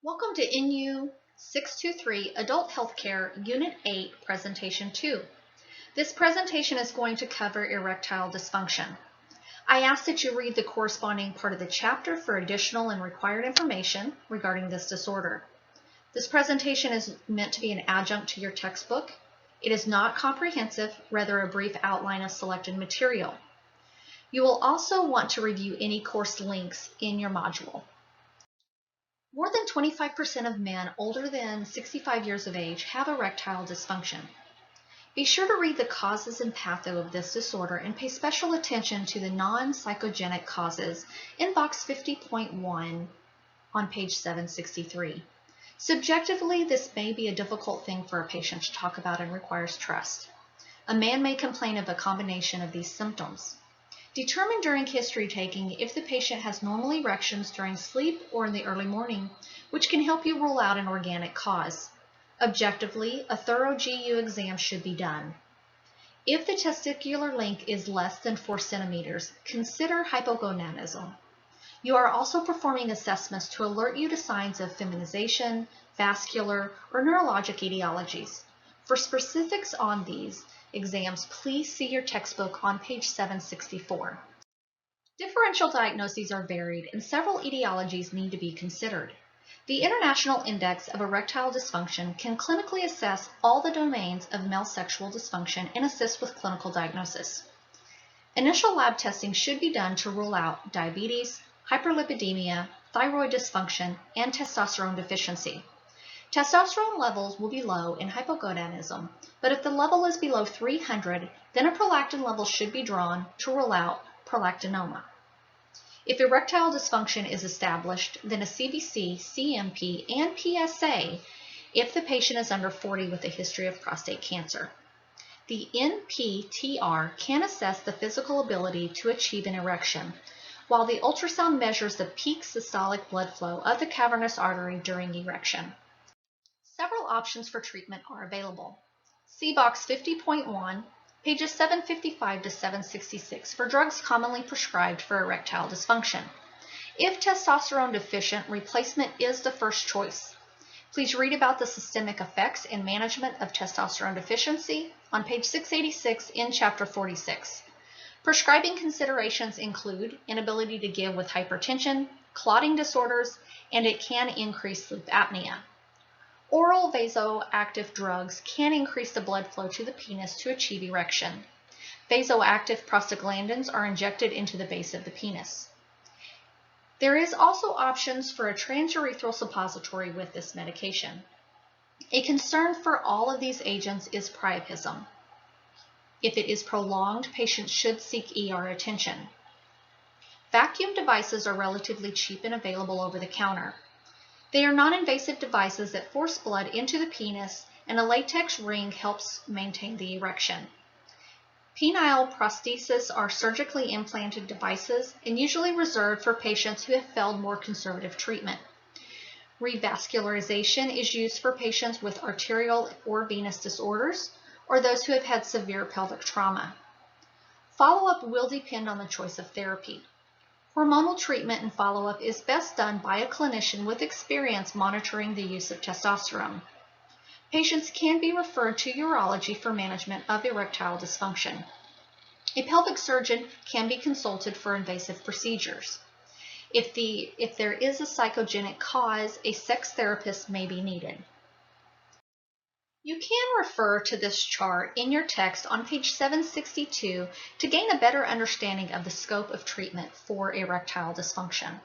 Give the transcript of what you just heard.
Welcome to NU 623 Adult Healthcare Unit 8 Presentation 2. This presentation is going to cover erectile dysfunction. I ask that you read the corresponding part of the chapter for additional and required information regarding this disorder. This presentation is meant to be an adjunct to your textbook. It is not comprehensive, rather a brief outline of selected material. You will also want to review any course links in your module. More than 25% of men older than 65 years of age have erectile dysfunction. Be sure to read the causes and patho of this disorder and pay special attention to the non-psychogenic causes in box 50.1 on page 763. Subjectively, this may be a difficult thing for a patient to talk about and requires trust. A man may complain of a combination of these symptoms. Determine during history taking if the patient has normal erections during sleep or in the early morning, which can help you rule out an organic cause. Objectively, a thorough GU exam should be done. If the testicular length is less than 4 centimeters, consider hypogonadism. You are also performing assessments to alert you to signs of feminization, vascular, or neurologic etiologies. For specifics on these exams, please see your textbook on page 764. Differential diagnoses are varied and several etiologies need to be considered. The International Index of Erectile Dysfunction can clinically assess all the domains of male sexual dysfunction and assist with clinical diagnosis. Initial lab testing should be done to rule out diabetes, hyperlipidemia, thyroid dysfunction, and testosterone deficiency. Testosterone levels will be low in hypogonadism, but if the level is below 300, then a prolactin level should be drawn to rule out prolactinoma. If erectile dysfunction is established, then a CBC, CMP, and PSA if the patient is under 40 with a history of prostate cancer. The NPTR can assess the physical ability to achieve an erection, while the ultrasound measures the peak systolic blood flow of the cavernous artery during erection. Several options for treatment are available. See box 50.1, pages 755 to 766 for drugs commonly prescribed for erectile dysfunction. If testosterone deficient, replacement is the first choice. Please read about the systemic effects and management of testosterone deficiency on page 686 in chapter 46. Prescribing considerations include inability to give with hypertension, clotting disorders, and it can increase sleep apnea. Oral vasoactive drugs can increase the blood flow to the penis to achieve erection. Vasoactive prostaglandins are injected into the base of the penis. There is also options for a transurethral suppository with this medication. A concern for all of these agents is priapism. If it is prolonged, patients should seek ER attention. Vacuum devices are relatively cheap and available over the counter. They are non-invasive devices that force blood into the penis, and a latex ring helps maintain the erection. Penile prostheses are surgically implanted devices and usually reserved for patients who have failed more conservative treatment. Revascularization is used for patients with arterial or venous disorders or those who have had severe pelvic trauma. Follow-up will depend on the choice of therapy. Hormonal treatment and follow-up is best done by a clinician with experience monitoring the use of testosterone. Patients can be referred to urology for management of erectile dysfunction. A pelvic surgeon can be consulted for invasive procedures. If there is a psychogenic cause, a sex therapist may be needed. You can refer to this chart in your text on page 762 to gain a better understanding of the scope of treatment for erectile dysfunction.